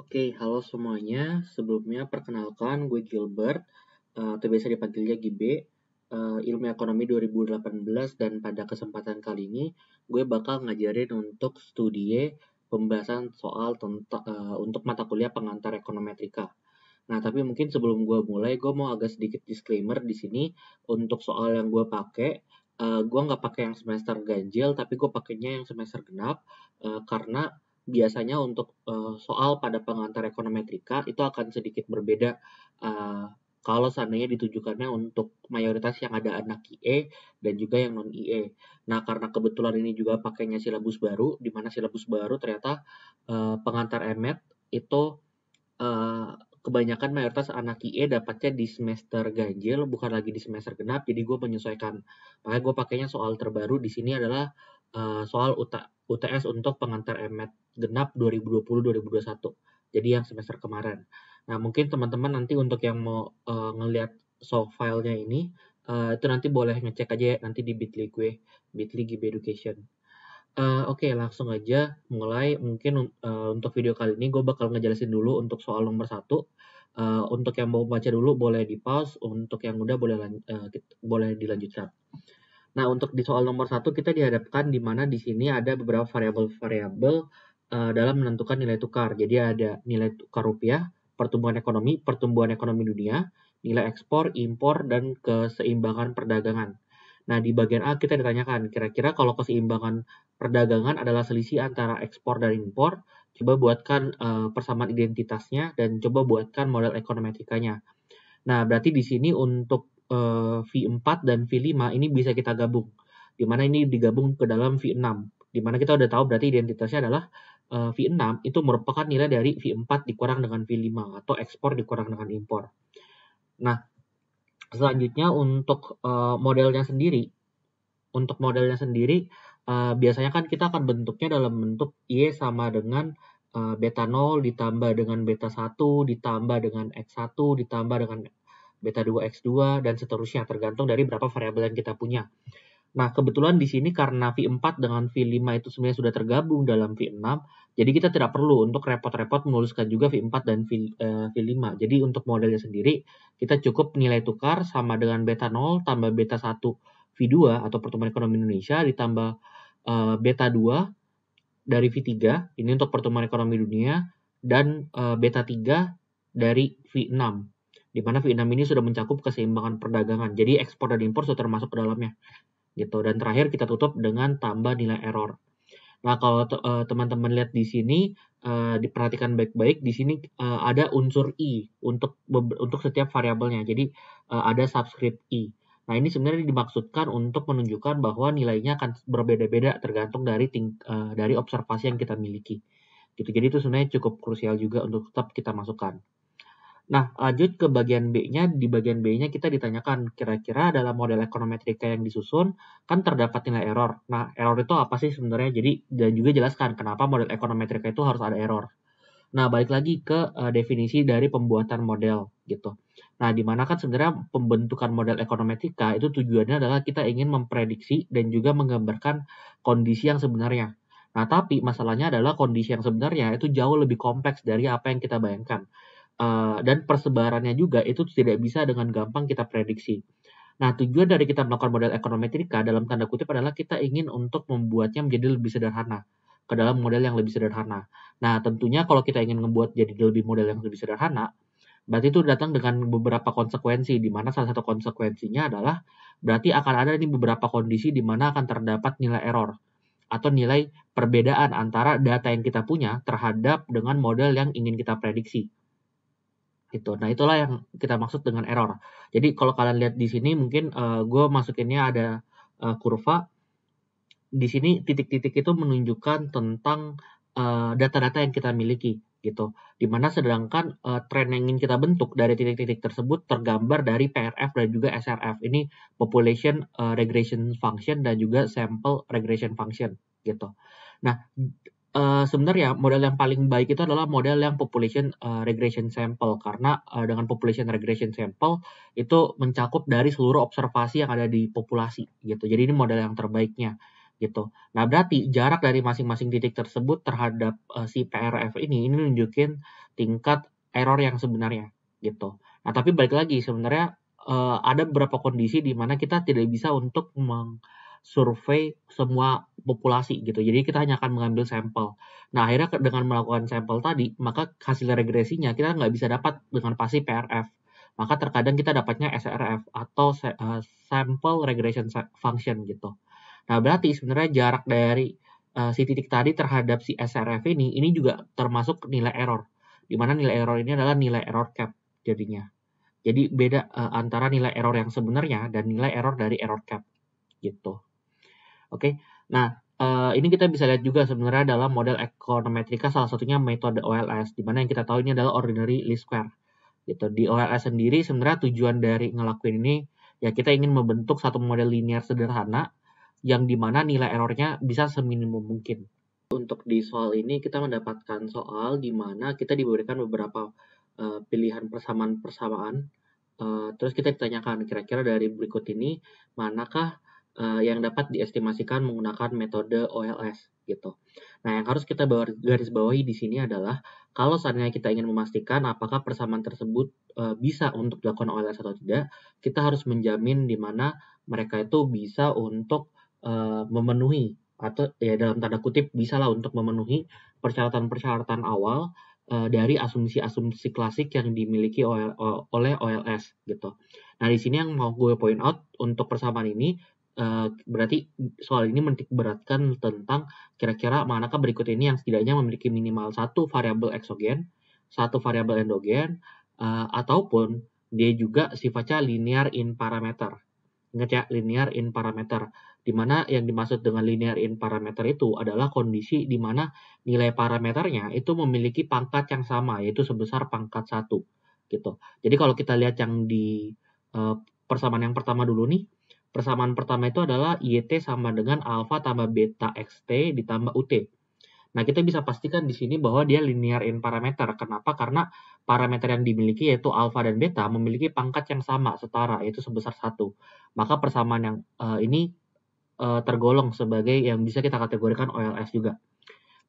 Oke, halo semuanya. Sebelumnya perkenalkan gue Gilbert, atau biasa dipanggilnya Gibe, Ilmu Ekonomi 2018, dan pada kesempatan kali ini gue bakal ngajarin untuk studi pembahasan soal untuk mata kuliah pengantar ekonometrika. Nah, tapi mungkin sebelum gue mulai, gue mau agak sedikit disclaimer di sini untuk soal yang gue pakai. Gue nggak pakai yang semester ganjil, tapi gue pakainya yang semester genap karena biasanya untuk soal pada pengantar ekonometrika itu akan sedikit berbeda uh, kalau seandainya ditujukannya untuk mayoritas yang ada anak IE dan juga yang non IE. Nah, karena kebetulan ini juga pakainya silabus baru, di mana silabus baru ternyata pengantar EMET itu uh, kebanyakan mayoritas anak IE dapatnya di semester ganjil, bukan lagi di semester genap, jadi gue menyesuaikan. Makanya gue pakainya soal terbaru di sini adalah soal UTS untuk pengantar EMET genap 2020-2021. Jadi yang semester kemarin. Nah, mungkin teman-teman nanti untuk yang mau ngelihat soft filenya ini, itu nanti boleh ngecek aja ya, nanti di Bitly gue, Bitly GB Education. Oke, langsung aja mulai. Mungkin untuk video kali ini gue bakal ngejelasin dulu untuk soal nomor satu. Untuk yang mau baca dulu boleh di pause, untuk yang udah boleh dilanjutkan. Nah, untuk di soal nomor satu kita dihadapkan di mana di sini ada beberapa variabel-variabel dalam menentukan nilai tukar. Jadi ada nilai tukar rupiah, pertumbuhan ekonomi dunia, nilai ekspor, impor, dan keseimbangan perdagangan. Nah, di bagian A kita ditanyakan, kira-kira kalau keseimbangan perdagangan adalah selisih antara ekspor dan impor, coba buatkan persamaan identitasnya dan coba buatkan model ekonometrikanya. Nah, berarti di sini untuk V4 dan V5 ini bisa kita gabung. Di mana ini digabung ke dalam V6. Di mana kita udah tahu berarti identitasnya adalah V6 itu merupakan nilai dari V4 dikurang dengan V5 atau ekspor dikurang dengan impor. Nah, selanjutnya untuk modelnya sendiri biasanya kan kita akan bentuknya dalam bentuk Y sama dengan beta 0 ditambah dengan beta 1 ditambah dengan X1 ditambah dengan beta 2 X2 dan seterusnya tergantung dari berapa variabel yang kita punya. Nah, kebetulan di sini karena V4 dengan V5 itu sebenarnya sudah tergabung dalam V6, jadi kita tidak perlu untuk repot-repot menuliskan juga V4 dan V5. Jadi untuk modelnya sendiri, kita cukup nilai tukar sama dengan beta 0 tambah beta 1 V2 atau pertumbuhan ekonomi Indonesia ditambah beta 2 dari V3, ini untuk pertumbuhan ekonomi dunia, dan beta 3 dari V6. Di mana V6 ini sudah mencakup keseimbangan perdagangan. Jadi ekspor dan impor sudah termasuk ke dalamnya gitu. Dan terakhir kita tutup dengan tambah nilai error. Nah, kalau teman-teman lihat di sini diperhatikan baik-baik, di sini ada unsur i untuk setiap variabelnya. Jadi ada subscript i. Nah, ini sebenarnya dimaksudkan untuk menunjukkan bahwa nilainya akan berbeda-beda tergantung dari observasi yang kita miliki. Gitu. Jadi itu sebenarnya cukup krusial juga untuk tetap kita masukkan. Nah, lanjut ke bagian B-nya. Di bagian B-nya kita ditanyakan, kira-kira dalam model ekonometrika yang disusun, kan terdapat nilai error. Nah, error itu apa sih sebenarnya? Jadi, dan juga jelaskan kenapa model ekonometrika itu harus ada error. Nah, balik lagi ke definisi dari pembuatan model, gitu. Nah, di mana kan sebenarnya pembentukan model ekonometrika itu tujuannya adalah kita ingin memprediksi dan juga menggambarkan kondisi yang sebenarnya. Nah, tapi masalahnya adalah kondisi yang sebenarnya itu jauh lebih kompleks dari apa yang kita bayangkan. Dan persebarannya juga itu tidak bisa dengan gampang kita prediksi. Nah, tujuan dari kita melakukan model ekonometrika dalam tanda kutip adalah kita ingin untuk membuatnya menjadi lebih sederhana ke dalam model yang lebih sederhana. Nah, tentunya kalau kita ingin membuat jadi lebih model yang lebih sederhana, berarti itu datang dengan beberapa konsekuensi, di mana salah satu konsekuensinya adalah berarti akan ada nih beberapa kondisi di mana akan terdapat nilai error atau nilai perbedaan antara data yang kita punya terhadap dengan model yang ingin kita prediksi. Gitu. Nah, itulah yang kita maksud dengan error. Jadi kalau kalian lihat di sini mungkin gue masukinnya ada kurva. Di sini titik-titik itu menunjukkan tentang data-data yang kita miliki gitu. Dimana sedangkan tren yang ingin kita bentuk dari titik-titik tersebut tergambar dari PRF dan juga SRF. Ini population regression function dan juga sample regression function gitu. Nah, sebenarnya model yang paling baik itu adalah model yang population regression sample karena dengan population regression sample itu mencakup dari seluruh observasi yang ada di populasi gitu. Jadi ini model yang terbaiknya gitu. Nah, berarti jarak dari masing-masing titik tersebut terhadap si PRF ini nunjukin tingkat error yang sebenarnya gitu. Nah, tapi balik lagi sebenarnya ada beberapa kondisi di mana kita tidak bisa untuk survei semua populasi gitu. Jadi kita hanya akan mengambil sampel. Nah, akhirnya dengan melakukan sampel tadi, maka hasil regresinya kita nggak bisa dapat dengan pasti PRF. Maka terkadang kita dapatnya SRF atau sample regression function gitu. Nah, berarti sebenarnya jarak dari si titik tadi terhadap si SRF ini juga termasuk nilai error. Di mana nilai error ini adalah nilai error cap jadinya. Jadi beda antara nilai error yang sebenarnya dan nilai error dari error cap gitu. Oke, nah ini kita bisa lihat juga sebenarnya dalam model ekonometrika salah satunya metode OLS, di mana yang kita tahu ini adalah ordinary least square. Gitu. Di OLS sendiri sebenarnya tujuan dari ngelakuin ini ya kita ingin membentuk satu model linear sederhana yang dimana nilai errornya bisa seminimum mungkin. Untuk di soal ini kita mendapatkan soal di mana kita diberikan beberapa pilihan persamaan-persamaan. Terus kita ditanyakan kira-kira dari berikut ini manakah yang dapat diestimasikan menggunakan metode OLS gitu. Nah, yang harus kita garis bawahi di sini adalah kalau seandainya kita ingin memastikan apakah persamaan tersebut bisa untuk dilakukan OLS atau tidak, kita harus menjamin di mana mereka itu bisa untuk memenuhi atau ya dalam tanda kutip bisa lah untuk memenuhi persyaratan-persyaratan awal dari asumsi-asumsi klasik yang dimiliki oleh OLS gitu. Nah, di sini yang mau gue point out untuk persamaan ini berarti soal ini menitik beratkan tentang kira-kira manakah berikut ini yang setidaknya memiliki minimal satu variabel eksogen, satu variabel endogen, ataupun dia juga sifatnya linear in parameter. Ingat ya, linear in parameter. Di mana yang dimaksud dengan linear in parameter itu adalah kondisi di mana nilai parameternya itu memiliki pangkat yang sama, yaitu sebesar pangkat 1. Gitu. Jadi kalau kita lihat yang di persamaan yang pertama dulu nih, persamaan pertama itu adalah YT sama dengan alfa tambah beta XT ditambah UT. Nah, kita bisa pastikan di sini bahwa dia linear in parameter. Kenapa? Karena parameter yang dimiliki yaitu alfa dan beta memiliki pangkat yang sama, setara, yaitu sebesar 1. Maka persamaan yang ini tergolong sebagai yang bisa kita kategorikan OLS juga.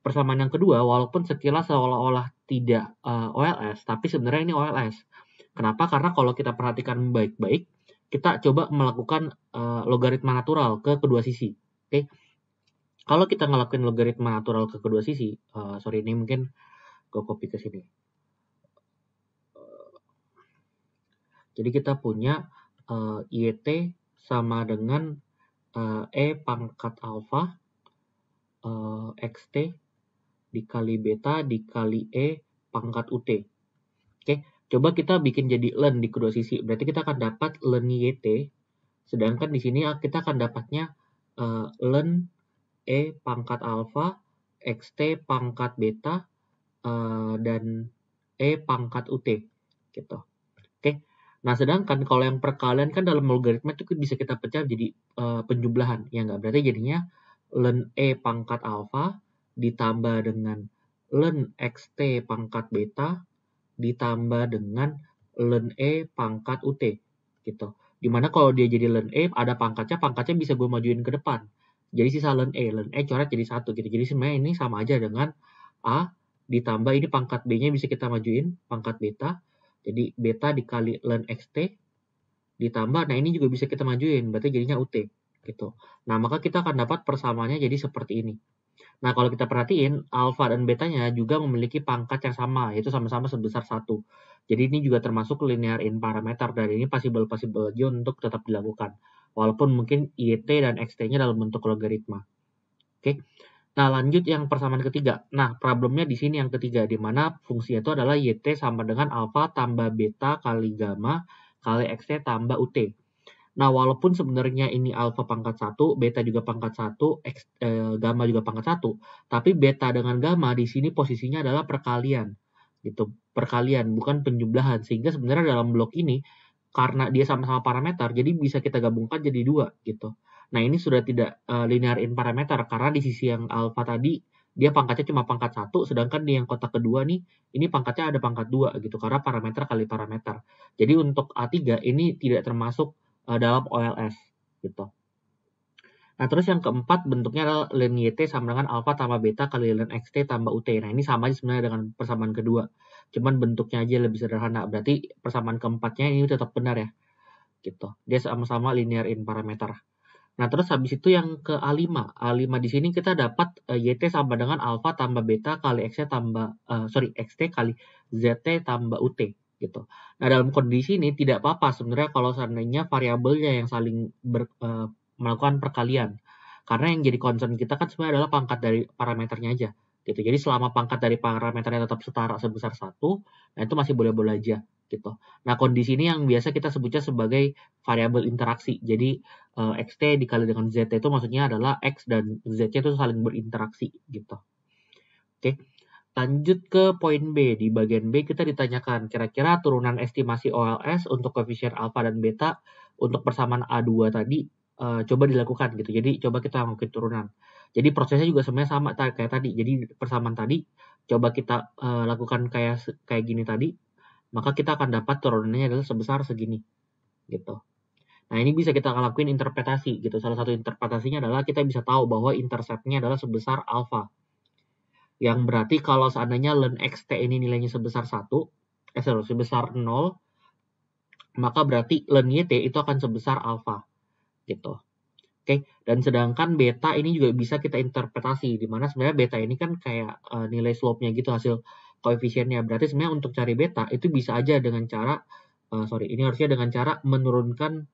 Persamaan yang kedua, walaupun sekilas seolah-olah tidak OLS, tapi sebenarnya ini OLS. Kenapa? Karena kalau kita perhatikan baik-baik, kita coba melakukan logaritma natural ke kedua sisi. Oke, kalau kita ngelakuin logaritma natural ke kedua sisi, sorry ini mungkin gue copy ke sini. Jadi kita punya YT sama dengan E pangkat alfa XT dikali beta dikali E pangkat UT. Oke, coba kita bikin jadi len di kedua sisi. Berarti kita akan dapat len YT, sedangkan di sini kita akan dapatnya len E pangkat alfa, XT pangkat beta, dan E pangkat UT. Gitu. Oke, nah sedangkan kalau yang perkalian kan dalam logaritma itu bisa kita pecah jadi penjumlahan. Ya nggak? Berarti jadinya len E pangkat alfa ditambah dengan len XT pangkat beta ditambah dengan len E pangkat UT gitu. Dimana kalau dia jadi len E ada pangkatnya bisa gue majuin ke depan. Jadi sisa len E coret jadi 1 gitu. Jadi sebenarnya ini sama aja dengan A ditambah ini pangkat B-nya bisa kita majuin pangkat beta. Jadi beta dikali len XT ditambah, nah ini juga bisa kita majuin, berarti jadinya UT gitu. Nah, maka kita akan dapat persamaannya jadi seperti ini. Nah, kalau kita perhatiin, alfa dan betanya juga memiliki pangkat yang sama, yaitu sama-sama sebesar 1. Jadi ini juga termasuk linear in parameter, dan ini possible aja untuk tetap dilakukan. Walaupun mungkin YT dan XT-nya dalam bentuk logaritma. Oke. Nah, lanjut yang persamaan ketiga. Nah, problemnya di sini yang ketiga, di mana fungsinya itu adalah YT sama dengan alfa tambah beta kali gamma kali XT tambah UT. Nah, walaupun sebenarnya ini alfa pangkat 1, beta juga pangkat 1, gamma juga pangkat 1, tapi beta dengan gamma di sini posisinya adalah perkalian. Gitu, perkalian, bukan penjumlahan. Sehingga sebenarnya dalam blok ini, karena dia sama-sama parameter, jadi bisa kita gabungkan jadi 2, gitu. Nah, ini sudah tidak linear in parameter, karena di sisi yang alfa tadi, dia pangkatnya cuma pangkat 1, sedangkan di yang kotak kedua nih, ini pangkatnya ada pangkat 2, gitu, karena parameter kali parameter. Jadi untuk A3, ini tidak termasuk dalam OLS gitu. Nah, terus yang keempat bentuknya adalah ln YT sama dengan alfa tambah beta kali ln XT tambah UT. Nah, ini sama aja sebenarnya dengan persamaan kedua. Cuman bentuknya aja lebih sederhana. Berarti persamaan keempatnya ini tetap benar ya. Gitu. Dia sama-sama linear in parameter. Nah, terus habis itu yang ke A5. A5 di sini kita dapat YT sama dengan alfa tambah beta kali XT tambah XT kali ZT tambah UT gitu. Nah, dalam kondisi ini tidak apa-apa sebenarnya kalau seandainya variabelnya yang saling melakukan perkalian. Karena yang jadi concern kita kan sebenarnya adalah pangkat dari parameternya aja gitu. Jadi selama pangkat dari parameternya tetap setara sebesar 1, nah itu masih boleh-boleh aja gitu. Nah, kondisi ini yang biasa kita sebutnya sebagai variabel interaksi. Jadi XT dikali dengan ZT itu maksudnya adalah X dan Z itu saling berinteraksi gitu. Oke. Lanjut ke poin B. Di bagian B kita ditanyakan kira-kira turunan estimasi OLS untuk koefisien alfa dan beta untuk persamaan A2 tadi coba dilakukan gitu. Jadi coba kita ngelakuin turunan. Jadi prosesnya juga sebenarnya sama kayak tadi. Jadi persamaan tadi coba kita lakukan kayak gini tadi, maka kita akan dapat turunannya adalah sebesar segini gitu. Nah, ini bisa kita lakuin interpretasi gitu. Salah satu interpretasinya adalah kita bisa tahu bahwa interceptnya adalah sebesar alfa. Yang berarti kalau seandainya ln XT ini nilainya sebesar 1, sebesar 0, maka berarti ln YT itu akan sebesar alfa gitu. Oke, dan sedangkan beta ini juga bisa kita interpretasi, di mana sebenarnya beta ini kan kayak nilai slope-nya gitu, hasil koefisiennya. Berarti sebenarnya untuk cari beta itu bisa aja dengan cara, ini harusnya dengan cara menurunkan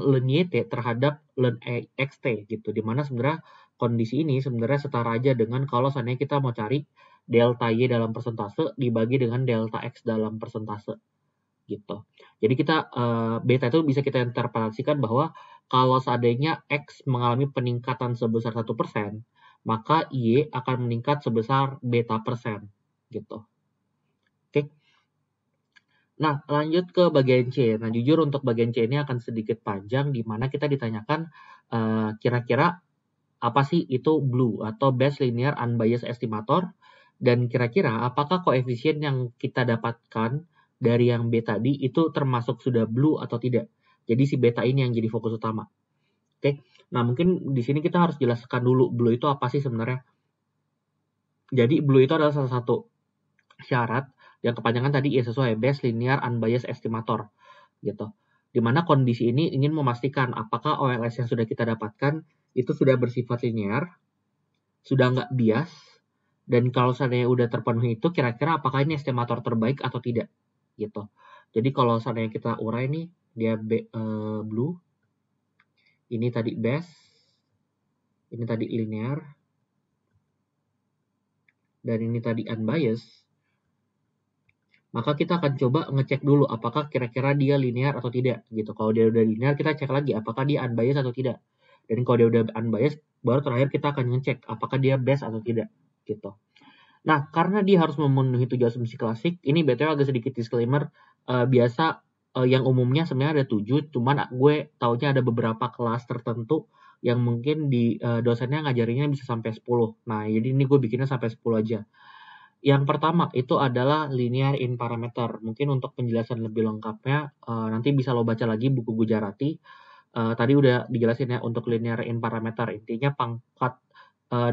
ln YT terhadap ln XT gitu. Dimana sebenarnya kondisi ini sebenarnya setara aja dengan kalau seandainya kita mau cari delta Y dalam persentase dibagi dengan delta X dalam persentase gitu. Jadi kita beta itu bisa kita interpretasikan bahwa kalau seandainya X mengalami peningkatan sebesar 1%, maka Y akan meningkat sebesar beta persen gitu. Oke. Nah, lanjut ke bagian C. Nah, jujur untuk bagian C ini akan sedikit panjang, di mana kita ditanyakan kira-kira apa sih itu BLUE atau Best Linear Unbiased Estimator, dan kira-kira apakah koefisien yang kita dapatkan dari yang B tadi itu termasuk sudah BLUE atau tidak. Jadi si beta ini yang jadi fokus utama. Oke. Nah, mungkin di sini kita harus jelaskan dulu BLUE itu apa sih sebenarnya. Jadi BLUE itu adalah salah satu syarat yang kepanjangan tadi ya sesuai Best Linear Unbiased Estimator gitu. Dimana kondisi ini ingin memastikan apakah OLS yang sudah kita dapatkan itu sudah bersifat linear, sudah nggak bias, dan kalau seandainya udah terpenuhi itu kira-kira apakah ini estimator terbaik atau tidak gitu. Jadi kalau seandainya kita urai nih dia BLUE, ini tadi best, ini tadi linear, dan ini tadi unbiased, maka kita akan coba ngecek dulu apakah kira-kira dia linear atau tidak gitu. Kalau dia udah linear kita cek lagi apakah dia unbiased atau tidak. Dan kalau dia udah unbiased baru terakhir kita akan ngecek apakah dia best atau tidak gitu. Nah, karena dia harus memenuhi 7 asumsi klasik, ini BTW agak sedikit disclaimer, biasa yang umumnya sebenarnya ada 7, cuman gue taunya ada beberapa kelas tertentu yang mungkin di dosennya ngajarinnya bisa sampai 10. Nah, jadi ini gue bikinnya sampai 10 aja. Yang pertama itu adalah linear in parameter. Mungkin untuk penjelasan lebih lengkapnya nanti bisa lo baca lagi buku Gujarati. Tadi udah dijelasin ya untuk linear in parameter. Intinya pangkat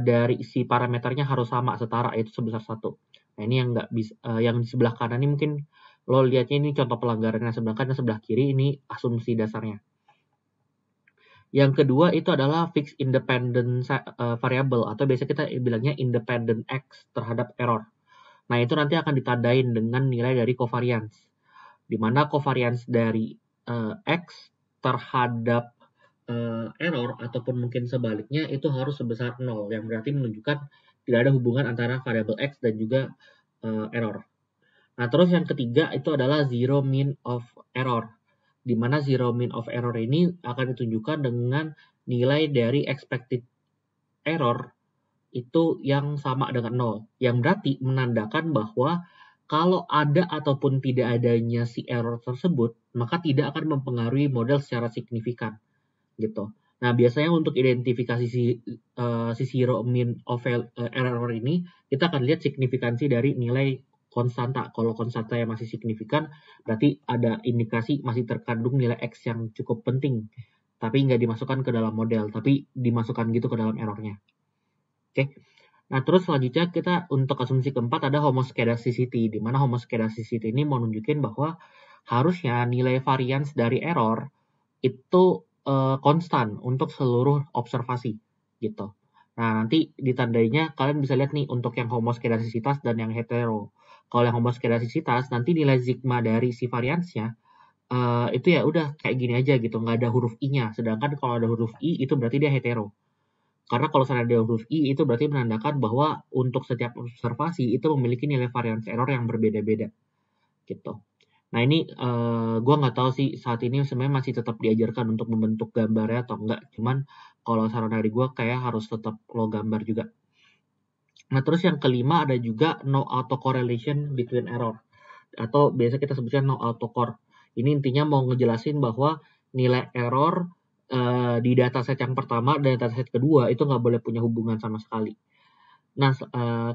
dari si parameternya harus sama setara, yaitu sebesar 1. Nah, ini yang nggak bisa yang di sebelah kanan ini mungkin lo lihatnya ini contoh pelanggarannya, sedangkan yang sebelah kiri ini asumsi dasarnya. Yang kedua itu adalah fixed independent variable atau biasa kita bilangnya independent X terhadap error. Nah, itu nanti akan ditandain dengan nilai dari covariance, di mana covariance dari X terhadap error ataupun mungkin sebaliknya itu harus sebesar 0, yang berarti menunjukkan tidak ada hubungan antara variabel X dan juga error. Nah, terus yang ketiga itu adalah zero mean of error, di mana zero mean of error ini akan ditunjukkan dengan nilai dari expected error itu yang sama dengan 0, yang berarti menandakan bahwa kalau ada ataupun tidak adanya si error tersebut, maka tidak akan mempengaruhi model secara signifikan gitu. Nah, biasanya untuk identifikasi si zero mean of error ini, kita akan lihat signifikansi dari nilai konstanta. Kalau konstanta yang masih signifikan, berarti ada indikasi masih terkandung nilai X yang cukup penting tapi nggak dimasukkan ke dalam model, tapi dimasukkan gitu ke dalam errornya. Oke. Nah, terus selanjutnya kita untuk asumsi keempat ada homoscedasticity, di mana homoscedasticity ini mau nunjukin bahwa harusnya nilai variance dari error itu konstan untuk seluruh observasi gitu. Nah, nanti ditandainya kalian bisa lihat nih untuk yang homoskedastisitas dan yang hetero. Kalau yang homoskedastisitas nanti nilai sigma dari si variansnya itu ya udah kayak gini aja gitu, nggak ada huruf i-nya. Sedangkan kalau ada huruf i itu berarti dia hetero. Karena kalau ada huruf i itu berarti menandakan bahwa untuk setiap observasi itu memiliki nilai variance error yang berbeda-beda gitu. Nah ini gue nggak tahu sih saat ini sebenarnya masih tetap diajarkan untuk membentuk gambarnya atau enggak. Cuman kalau saran dari gue kayak harus tetap lo gambar juga. Nah terus yang kelima ada juga no autocorrelation between error. Atau biasa kita sebutnya no autocore. Ini intinya mau ngejelasin bahwa nilai error di dataset yang pertama dan dataset kedua itu nggak boleh punya hubungan sama sekali. Nah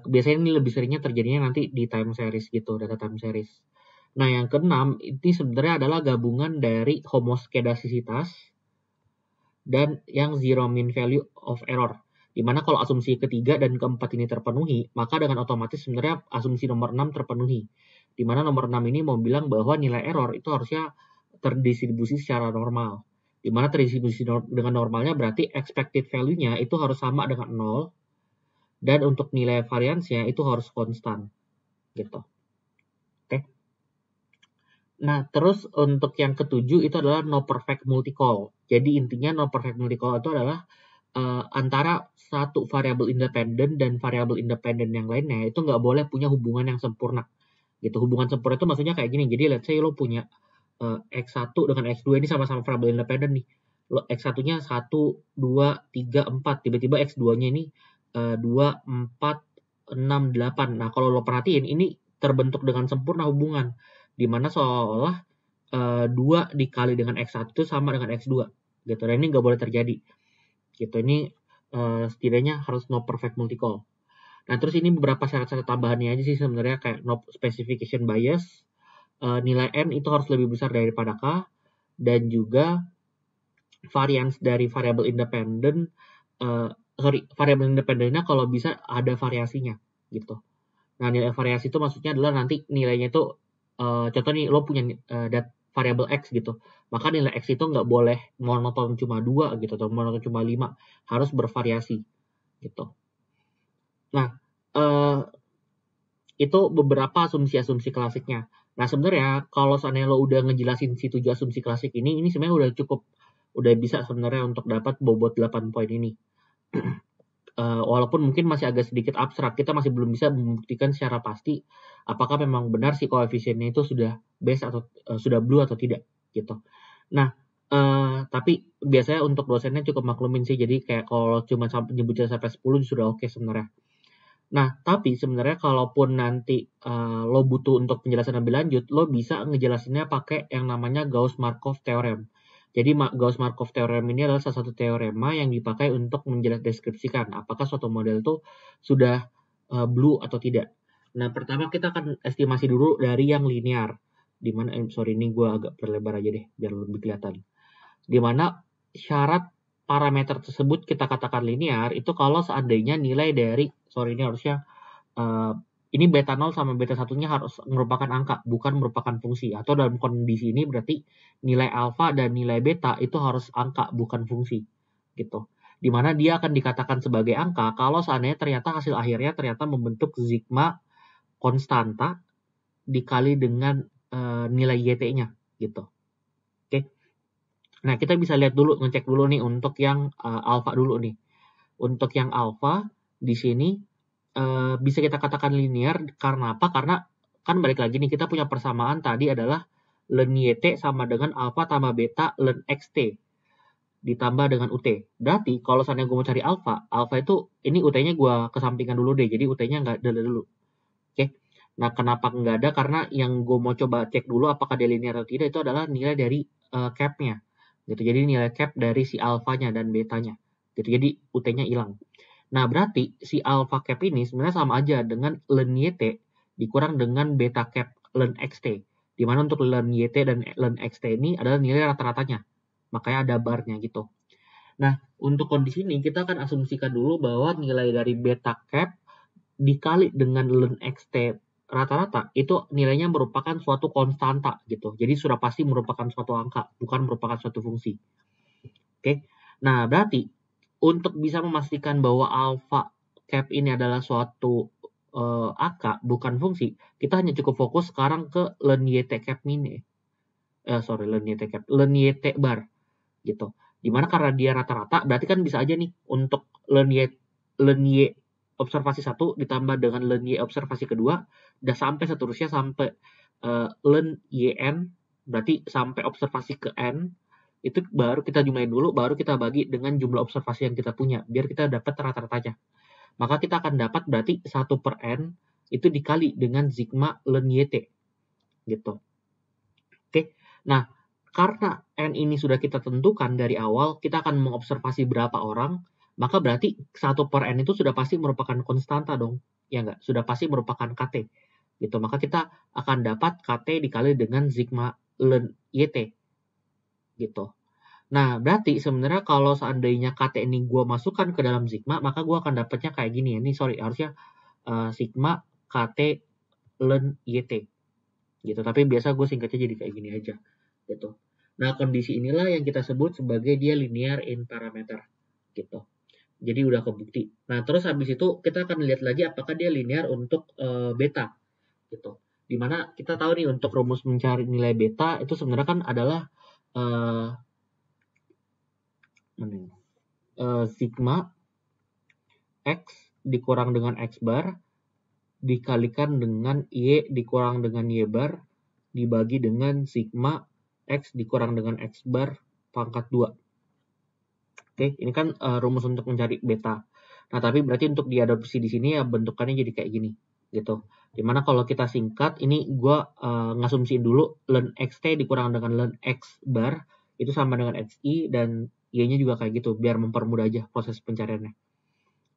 biasanya ini lebih seringnya terjadinya nanti di time series gitu, data time series. Nah, yang keenam ini sebenarnya adalah gabungan dari homoskedastisitas dan yang zero mean value of error. Di mana kalau asumsi ketiga dan keempat ini terpenuhi, maka dengan otomatis sebenarnya asumsi nomor 6 terpenuhi. Di mana nomor 6 ini mau bilang bahwa nilai error itu harusnya terdistribusi secara normal. Di mana terdistribusi dengan normalnya berarti expected value-nya itu harus sama dengan 0 dan untuk nilai variance-nya itu harus konstan gitu. Oke. Nah, terus untuk yang ketujuh itu adalah no perfect multicall. Jadi intinya no perfect multicall itu adalah antara satu variabel independen dan variabel independen yang lainnya itu nggak boleh punya hubungan yang sempurna. Gitu. Hubungan sempurna itu maksudnya kayak gini. Jadi let's say lo punya X1 dengan X2 ini sama-sama variabel independen nih. Lo X1-nya 1, 2, 3, 4. Tiba-tiba X2-nya ini 2, 4, 6, 8. Nah, kalau lo perhatiin ini terbentuk dengan sempurna hubungan. Di mana seolah 2 dikali dengan X1 itu sama dengan X2 gitu. Dan ini nggak boleh terjadi gitu. Ini setidaknya harus no perfect multicall. Nah, terus ini beberapa syarat-syarat tambahannya aja sih sebenarnya kayak no specification bias, nilai n itu harus lebih besar daripada k, dan juga variance dari variabel independen variabel independennya kalau bisa ada variasinya gitu. Nah, nilai variasi itu maksudnya adalah nanti nilainya itu contoh nih lo punya variabel x gitu, maka nilai x itu nggak boleh monoton cuma 2 gitu atau monoton cuma 5, harus bervariasi gitu. Nah itu beberapa asumsi-asumsi klasiknya. Nah sebenarnya kalau seandainya lo udah ngejelasin si 7 asumsi klasik ini sebenarnya udah bisa sebenarnya untuk dapat bobot 8 poin ini. Walaupun mungkin masih agak sedikit abstrak, kita masih belum bisa membuktikan secara pasti apakah memang benar si koefisiennya itu sudah base atau sudah blue atau tidak gitu. Nah, tapi biasanya untuk dosennya cukup maklumin sih, jadi kayak kalau cuma nyebutnya sampai 10 sudah oke sebenarnya. Nah, tapi sebenarnya kalaupun nanti lo butuh untuk penjelasan lebih lanjut, lo bisa ngejelasinnya pakai yang namanya Gauss-Markov Theorem. Jadi Gauss-Markov Theorem ini adalah salah satu teorema yang dipakai untuk deskripsikan apakah suatu model itu sudah blue atau tidak. Nah, pertama kita akan estimasi dulu dari yang linear. Dimana, sorry ini gue agak perlebar aja deh, biar lebih kelihatan. Dimana syarat parameter tersebut kita katakan linear, itu kalau seandainya nilai dari, sorry ini harusnya, ini beta 0 sama beta 1-nya harus merupakan angka, bukan merupakan fungsi. Atau dalam kondisi ini berarti nilai alfa dan nilai beta itu harus angka, bukan fungsi. Gitu. Dimana dia akan dikatakan sebagai angka kalau seandainya ternyata hasil akhirnya ternyata membentuk sigma konstanta dikali dengan nilai YT-nya. Gitu. Oke. Nah, kita bisa lihat dulu, ngecek dulu nih untuk yang alfa dulu nih. Untuk yang alfa di sini bisa kita katakan linear karena apa? Karena kan balik lagi nih kita punya persamaan tadi adalah ln YT sama dengan alfa tambah beta ln XT ditambah dengan UT. Berarti kalau seandainya gue mau cari alfa itu ini UT-nya gue kesampingkan dulu deh. Jadi UT-nya nggak ada dulu. Oke. Nah, kenapa nggak ada? Karena yang gue mau coba cek dulu apakah dia linear atau tidak itu adalah nilai dari cap-nya. Gitu. Jadi nilai cap dari si alfanya dan betanya. Gitu. Jadi UT-nya hilang. Nah, berarti si alpha cap ini sebenarnya sama aja dengan ln YT dikurang dengan beta cap ln XT. Di mana untuk ln YT dan ln XT ini adalah nilai rata-ratanya. Makanya ada barnya gitu. Nah, untuk kondisi ini kita akan asumsikan dulu bahwa nilai dari beta cap dikali dengan ln xt rata-rata itu nilainya merupakan suatu konstanta gitu. Jadi sudah pasti merupakan suatu angka, bukan merupakan suatu fungsi. Oke. Nah, berarti untuk bisa memastikan bahwa alpha cap ini adalah suatu angka, bukan fungsi, kita hanya cukup fokus sekarang ke ln yt cap mini. Ln yt cap, ln yt bar gitu. Dimana karena dia rata-rata, berarti kan bisa aja nih untuk ln y observasi 1 ditambah dengan ln y observasi kedua, udah sampai seterusnya sampai ln yn, berarti sampai observasi ke n, itu baru kita jumlahin dulu, baru kita bagi dengan jumlah observasi yang kita punya, biar kita dapat rata-ratanya. Maka kita akan dapat berarti 1 per n itu dikali dengan sigma ln yt gitu. Oke. Nah, karena n ini sudah kita tentukan dari awal, kita akan mengobservasi berapa orang, maka berarti 1 per n itu sudah pasti merupakan konstanta dong. Ya enggak? Sudah pasti merupakan KT. Gitu. Maka kita akan dapat KT dikali dengan sigma ln yt. Gitu. Nah, berarti sebenarnya kalau seandainya KT ini gue masukkan ke dalam sigma, maka gue akan dapatnya kayak gini ya. Ini harusnya sigma KT ln yt. Gitu. Tapi biasa gue singkatnya jadi kayak gini aja. Gitu. Nah, kondisi inilah yang kita sebut sebagai dia linear in parameter. Gitu. Jadi udah kebukti. Nah, terus habis itu kita akan lihat lagi apakah dia linear untuk beta. Gitu. Dimana kita tahu nih untuk rumus mencari nilai beta itu sebenarnya kan adalah sigma x dikurang dengan x bar dikalikan dengan y dikurang dengan y bar dibagi dengan sigma x dikurang dengan x bar pangkat 2. Oke, ini kan rumus untuk mencari beta. Nah, tapi berarti untuk diadopsi di sini ya bentukannya jadi kayak gini, gitu. Dimana kalau kita singkat, ini gue ngasumsiin dulu ln xt dikurang dengan ln x bar itu sama dengan xi dan y-nya juga kayak gitu, biar mempermudah aja proses pencariannya.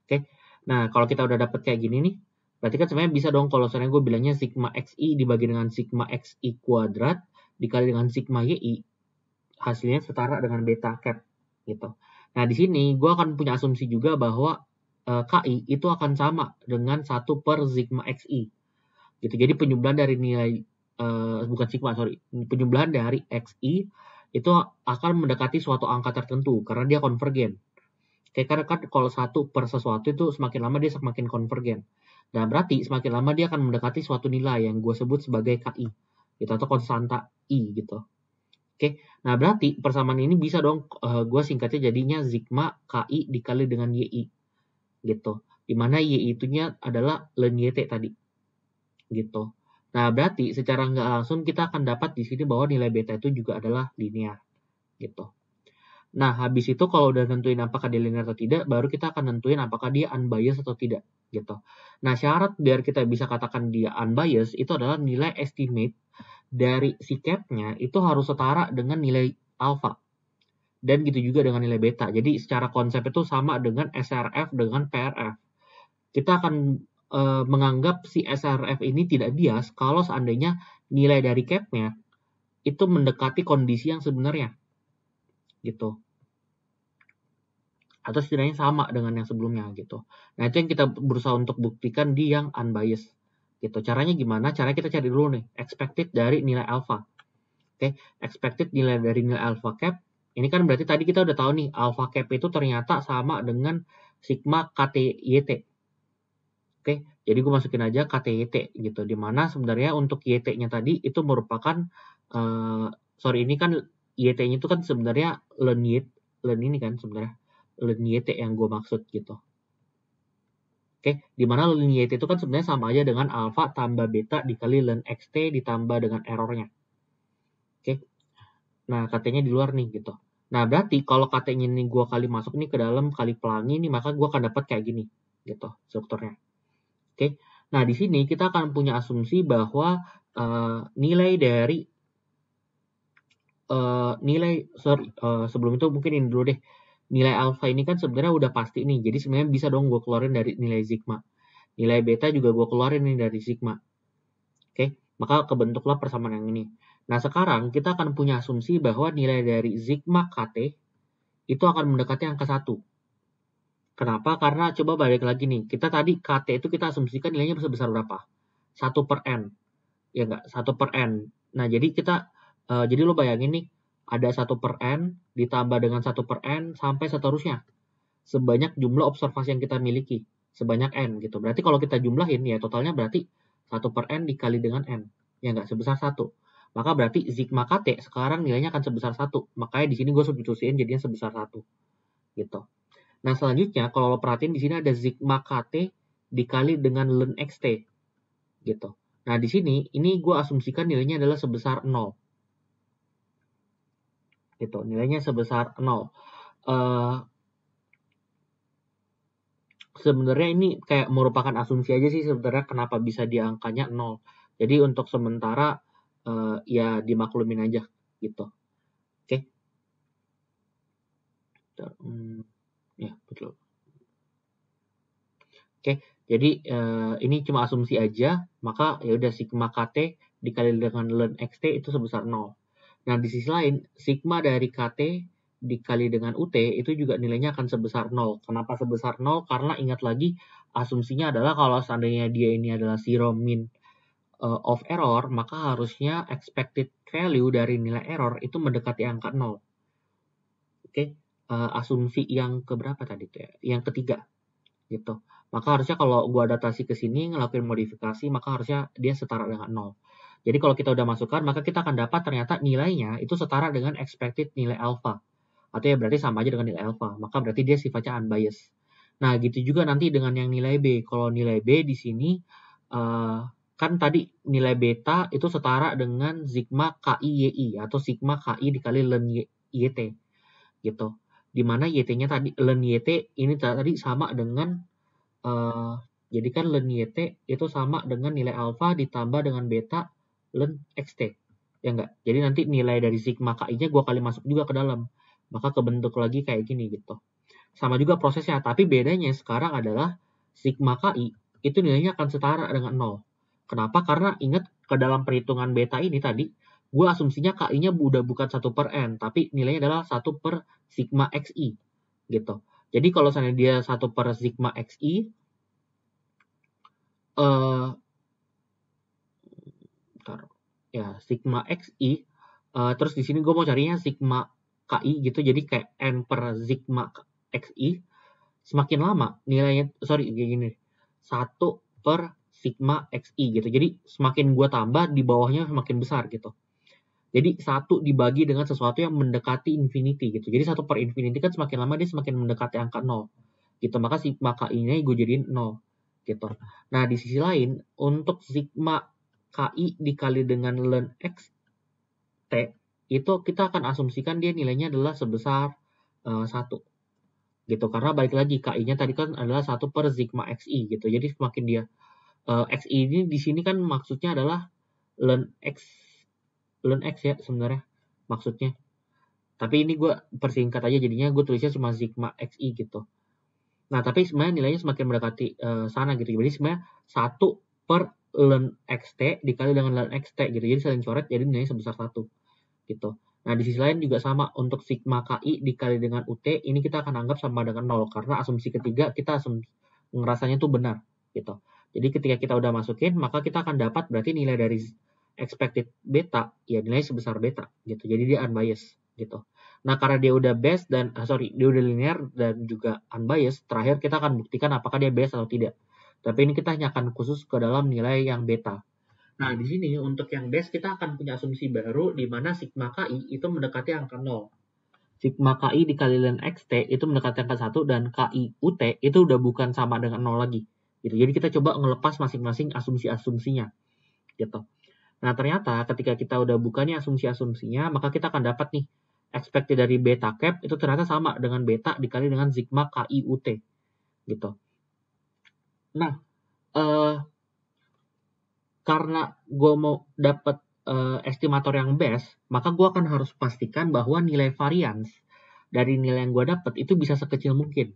Oke, nah kalau kita udah dapet kayak gini nih, berarti kan sebenarnya bisa dong kalau misalnya gue bilangnya sigma xi dibagi dengan sigma xi kuadrat dikali dengan sigma yi, hasilnya setara dengan beta cap, gitu. Nah, di sini gue akan punya asumsi juga bahwa KI itu akan sama dengan 1 per sigma XI. Gitu. Jadi penyebelahan dari nilai, bukan sigma, penyebelahan dari XI itu akan mendekati suatu angka tertentu karena dia konvergen. Karena kan kalau 1 per sesuatu itu semakin lama dia semakin konvergen. Dan berarti semakin lama dia akan mendekati suatu nilai yang gue sebut sebagai KI. Gitu, atau konstanta I gitu. Oke, nah berarti persamaan ini bisa dong gue singkatnya jadinya sigma KI dikali dengan YI gitu. Dimana YI itunya adalah ln YT tadi gitu. Nah berarti secara nggak langsung kita akan dapat di sini bahwa nilai beta itu juga adalah linear gitu. Nah habis itu kalau udah nentuin apakah dia linear atau tidak, baru kita akan nentuin apakah dia unbiased atau tidak gitu. Nah syarat biar kita bisa katakan dia unbiased itu adalah nilai estimate dari si cap-nya itu harus setara dengan nilai alpha. Dan gitu juga dengan nilai beta. Jadi secara konsep itu sama dengan SRF dengan PRF. Kita akan menganggap si SRF ini tidak bias kalau seandainya nilai dari cap-nya itu mendekati kondisi yang sebenarnya. Gitu. Atau setidaknya sama dengan yang sebelumnya gitu. Nah, itu yang kita berusaha untuk buktikan di yang unbiased. Gitu. Caranya gimana? Caranya kita cari dulu nih, expected dari nilai alpha. Oke, expected nilai dari nilai alpha cap. Ini kan berarti tadi kita udah tahu nih, alpha cap itu ternyata sama dengan sigma KTYT. Oke, jadi gue masukin aja KTYT gitu. Dimana sebenarnya untuk YT-nya tadi itu merupakan, ini kan YT-nya itu kan sebenarnya ln ini kan sebenarnya ln YT yang gue maksud gitu. Oke, dimana ln YT itu kan sebenarnya sama aja dengan alpha tambah beta dikali ln xt ditambah dengan errornya. Oke, nah KT-nya di luar nih gitu. Nah berarti kalau KT-nya ini gue kali masuk nih ke dalam kali pelangi nih, maka gue akan dapat kayak gini gitu strukturnya. Oke, nah di sini kita akan punya asumsi bahwa nilai dari sebelum itu mungkin ini dulu deh. Nilai alpha ini kan sebenarnya udah pasti nih. Jadi sebenarnya bisa dong gue keluarin dari nilai sigma. Nilai beta juga gue keluarin nih dari sigma. Oke, maka kebentuklah persamaan yang ini. Nah, sekarang kita akan punya asumsi bahwa nilai dari sigma KT itu akan mendekati angka 1. Kenapa? Karena coba balik lagi nih, kita tadi KT itu kita asumsikan nilainya sebesar berapa? 1 per N. Ya nggak? 1 per N. Nah, jadi jadi lo bayangin nih, ada 1 per N ditambah dengan 1 per N sampai seterusnya. Sebanyak jumlah observasi yang kita miliki. Sebanyak N gitu. Berarti kalau kita jumlahin, ya totalnya berarti 1 per N dikali dengan N. Ya nggak? Sebesar 1. Maka berarti sigma KT sekarang nilainya akan sebesar 1. Makanya di sini gue substitusiin jadinya sebesar 1. Gitu. Nah, selanjutnya kalau lo perhatiin di sini ada sigma KT dikali dengan ln XT. Gitu. Nah, di sini ini gue asumsikan nilainya adalah sebesar 0. Gitu. Nilainya sebesar 0. Sebenarnya ini kayak merupakan asumsi aja sih sebenarnya kenapa bisa di angkanya 0. Jadi untuk sementara ya dimaklumin aja gitu. Oke. Ya, betul. Oke, jadi ini cuma asumsi aja, maka ya udah sigma KT dikali dengan ln XT itu sebesar 0. Nah, di sisi lain, sigma dari KT dikali dengan UT itu juga nilainya akan sebesar 0. Kenapa sebesar 0? Karena ingat lagi, asumsinya adalah kalau seandainya dia ini adalah zero mean of error, maka harusnya expected value dari nilai error itu mendekati angka 0. Oke, asumsi yang keberapa tadi tuh ya? Yang ketiga, gitu. Maka harusnya kalau gua adaptasi ke sini, ngelakuin modifikasi, maka harusnya dia setara dengan 0. Jadi kalau kita udah masukkan, maka kita akan dapat ternyata nilainya itu setara dengan expected nilai alpha. Atau ya berarti sama aja dengan nilai alpha. Maka berarti dia sifatnya unbiased. Nah, gitu juga nanti dengan yang nilai B. Kalau nilai B di sini, kan tadi nilai beta itu setara dengan sigma KI-YI atau sigma KI dikali ln YT. Gitu. Dimana YT-nya tadi, ln YT ini tadi sama dengan jadi kan ln YT itu sama dengan nilai alfa ditambah dengan beta ln XT. Ya enggak? Jadi nanti nilai dari sigma KI-nya gue kali masuk juga ke dalam. Maka kebentuk lagi kayak gini gitu. Sama juga prosesnya, tapi bedanya sekarang adalah sigma KI itu nilainya akan setara dengan 0. Kenapa? Karena ingat ke dalam perhitungan beta ini tadi, gue asumsinya KI-nya udah bukan 1 per N, tapi nilainya adalah 1 per sigma XI. Gitu. Jadi kalau misalnya dia 1 per sigma XI, ya sigma XI, terus di sini gue mau carinya sigma KI gitu, jadi kayak N per sigma XI, semakin lama nilainya, kayak gini, 1 per sigma XI gitu, jadi semakin gue tambah di bawahnya semakin besar gitu. Jadi 1 dibagi dengan sesuatu yang mendekati infinity gitu. Jadi 1 per infinity kan semakin lama dia semakin mendekati angka 0. Gitu. Maka sigma KI-nya gue jadiin 0. Gitu. Nah, di sisi lain, untuk sigma KI dikali dengan ln XT, itu kita akan asumsikan dia nilainya adalah sebesar 1. Gitu. Karena balik lagi, KI-nya tadi kan adalah 1 per sigma XI gitu. Jadi semakin dia, XI ini di sini kan maksudnya adalah ln X ya sebenarnya maksudnya. Tapi ini gue persingkat aja jadinya gue tulisnya cuma sigma XI gitu. Nah, tapi sebenarnya nilainya semakin mendekati sana gitu. Jadi sebenarnya 1 per ln XT dikali dengan ln XT gitu. Jadi saling coret jadi nilainya sebesar 1 gitu. Nah, di sisi lain juga sama untuk sigma KI dikali dengan UT ini kita akan anggap sama dengan 0 karena asumsi ketiga kita ngerasanya tuh benar gitu. Jadi ketika kita udah masukin maka kita akan dapat berarti nilai dari expected beta ya nilai sebesar beta gitu. Jadi dia unbiased gitu. Nah, karena dia udah based dan dia udah linear dan juga unbiased, terakhir kita akan buktikan apakah dia based atau tidak. Tapi ini kita hanya akan khusus ke dalam nilai yang beta. Nah, di sini untuk yang base kita akan punya asumsi baru di mana sigma KI itu mendekati angka 0. Sigma KI dikali ln XT itu mendekati angka 1 dan KI UT itu udah bukan sama dengan 0 lagi. Gitu. Jadi kita coba ngelepas masing-masing asumsi-asumsinya. Gitu. Nah, ternyata ketika kita udah buka nih asumsi-asumsinya, maka kita akan dapat nih expected dari beta cap itu ternyata sama dengan beta dikali dengan sigma KI UT. Gitu. Nah, karena gue mau dapat estimator yang best, maka gue akan harus pastikan bahwa nilai variance dari nilai yang gue dapat itu bisa sekecil mungkin.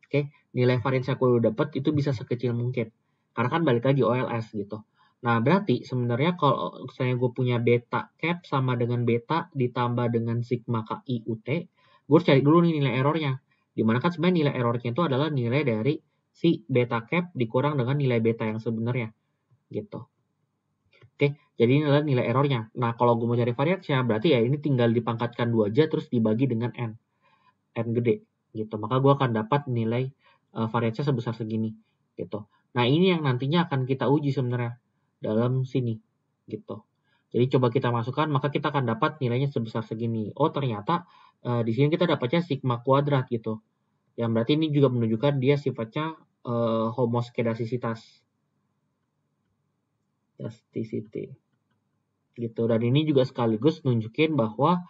Oke, nilai variance yang gue dapat itu bisa sekecil mungkin. Karena kan balik lagi OLS gitu. Nah, berarti sebenarnya kalau misalnya gue punya beta cap sama dengan beta ditambah dengan sigma KI UT, gue harus cari dulu nih nilai errornya. Dimana kan sebenarnya nilai errornya itu adalah nilai dari si beta cap dikurang dengan nilai beta yang sebenarnya, gitu. Oke, jadi ini adalah nilai errornya. Nah, kalau gue mau cari variansnya, berarti ya ini tinggal dipangkatkan 2 aja, terus dibagi dengan n gede, gitu. Maka gue akan dapat nilai variansnya sebesar segini, gitu. Nah, ini yang nantinya akan kita uji sebenarnya dalam sini, gitu. Jadi coba kita masukkan, maka kita akan dapat nilainya sebesar segini. Oh, ternyata di sini kita dapatnya sigma kuadrat, gitu. Yang berarti ini juga menunjukkan dia sifatnya homoskedasisitas. Elasticity. Gitu. Dan ini juga sekaligus nunjukin bahwa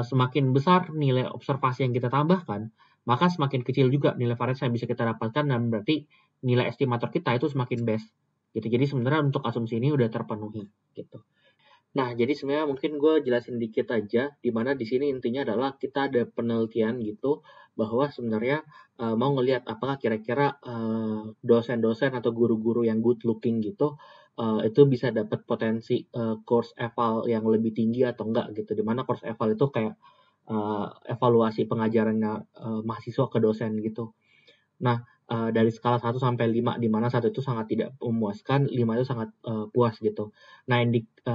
semakin besar nilai observasi yang kita tambahkan, maka semakin kecil juga nilai varians yang bisa kita dapatkan, dan berarti nilai estimator kita itu semakin best. Gitu. Jadi sebenarnya untuk asumsi ini udah terpenuhi. Gitu. Nah, jadi sebenarnya mungkin gue jelasin dikit aja, di mana di sini intinya adalah kita ada penelitian gitu, bahwa sebenarnya mau ngelihat apakah kira-kira dosen-dosen atau guru-guru yang good looking gitu, itu bisa dapat potensi course eval yang lebih tinggi atau enggak gitu, di mana course eval itu kayak evaluasi pengajarannya mahasiswa ke dosen gitu. Nah, dari skala 1 sampai 5, di mana 1 itu sangat tidak memuaskan, 5 itu sangat puas gitu. Nah,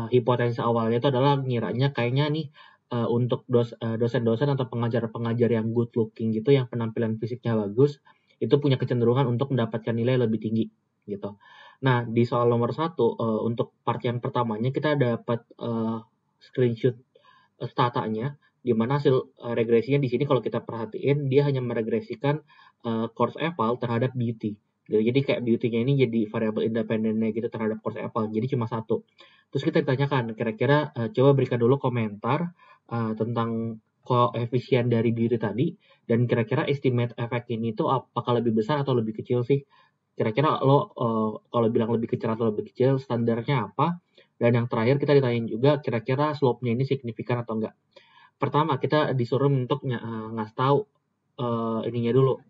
hipotesis awalnya itu adalah ngiranya kayaknya nih untuk dosen-dosen atau pengajar-pengajar yang good looking gitu, yang penampilan fisiknya bagus, itu punya kecenderungan untuk mendapatkan nilai lebih tinggi gitu. Nah, di soal nomor 1, untuk part yang pertamanya kita dapat screenshot statanya, di mana hasil regresinya di sini kalau kita perhatiin dia hanya meregresikan course eval terhadap beauty. Jadi kayak beauty-nya ini jadi variabel independennya gitu terhadap course eval. Jadi cuma 1. Terus kita ditanyakan, kira-kira coba berikan dulu komentar tentang koefisien dari beauty tadi, dan kira-kira estimate efek ini tuh apakah lebih besar atau lebih kecil sih? Kira-kira lo kalau bilang lebih kecil atau lebih kecil, standarnya apa? Dan yang terakhir kita ditanyain juga kira-kira slope-nya ini signifikan atau enggak. Pertama, kita disuruh untuk ngasih tahu ininya dulu,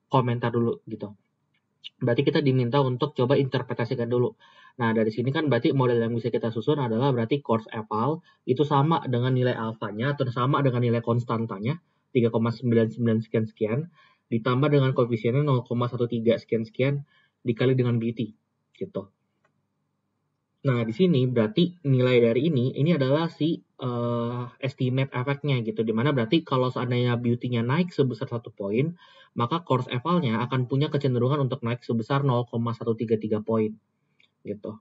komentar dulu gitu. Berarti kita diminta untuk coba interpretasikan dulu. Nah, dari sini kan berarti model yang bisa kita susun adalah berarti course eval itu sama dengan nilai alfanya atau sama dengan nilai konstantanya 3,99 sekian-sekian ditambah dengan koefisiennya 0,13 sekian-sekian dikali dengan beauty gitu. Nah, di sini berarti nilai dari ini adalah si estimate efeknya gitu. Dimana berarti kalau seandainya beauty-nya naik sebesar 1 poin, maka course eval-nya akan punya kecenderungan untuk naik sebesar 0,133 poin gitu.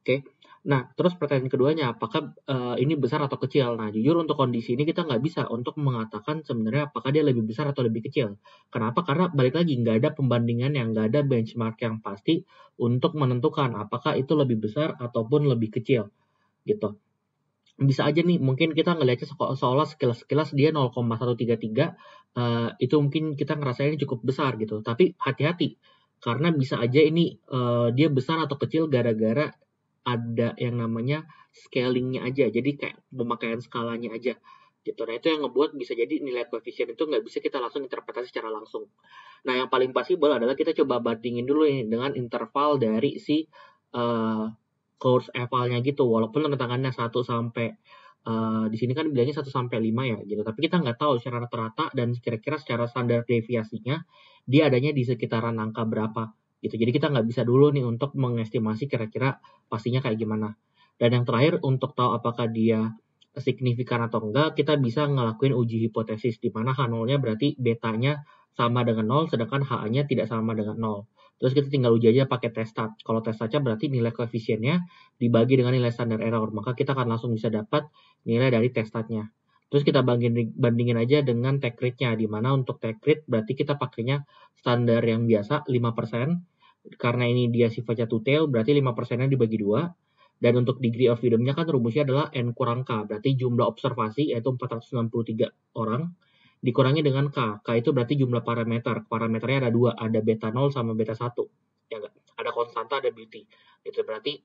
Oke. Nah, terus pertanyaan keduanya, apakah ini besar atau kecil? Nah, jujur untuk kondisi ini kita nggak bisa untuk mengatakan sebenarnya apakah dia lebih besar atau lebih kecil. Kenapa? Karena balik lagi nggak ada pembandingan yang nggak ada benchmark yang pasti untuk menentukan apakah itu lebih besar ataupun lebih kecil gitu. Bisa aja nih, mungkin kita ngelihatnya seolah sekilas dia 0,133 itu mungkin kita ngerasain cukup besar gitu. Tapi hati-hati, karena bisa aja ini dia besar atau kecil gara-gara ada yang namanya scaling-nya aja. Jadi kayak pemakaian skalanya aja gitu. Nah, itu yang ngebuat bisa jadi nilai koefisien itu nggak bisa kita langsung interpretasi secara langsung. Nah, yang paling possible adalah kita coba bandingin dulu nih dengan interval dari si course eval-nya gitu. Walaupun tantangannya 1 sampai di sini kan bilangnya 1 sampai 5 ya gitu. Tapi kita nggak tahu secara rata-rata dan kira-kira secara standar deviasinya dia adanya di sekitaran angka berapa gitu. Jadi kita nggak bisa dulu nih untuk mengestimasi kira-kira pastinya kayak gimana. Dan yang terakhir, untuk tahu apakah dia signifikan atau enggak, kita bisa ngelakuin uji hipotesis, di mana H0-nya berarti betanya sama dengan 0, sedangkan HA-nya tidak sama dengan 0. Terus kita tinggal uji aja pakai testat. Kalau testatnya berarti nilai koefisiennya dibagi dengan nilai standar error, maka kita akan langsung bisa dapat nilai dari testatnya. Terus kita bandingin aja dengan take rate-nya, di mana untuk take rate berarti kita pakainya standar yang biasa 5%, karena ini dia sifatnya two tail, berarti 5%-nya dibagi 2. Dan untuk degree of freedom-nya kan rumusnya adalah N kurang K, berarti jumlah observasi yaitu 463 orang, dikurangi dengan K. K itu berarti jumlah parameter. Parameternya ada 2, ada beta 0 sama beta 1. Ya enggak? Ada konstanta, ada beauty. Itu berarti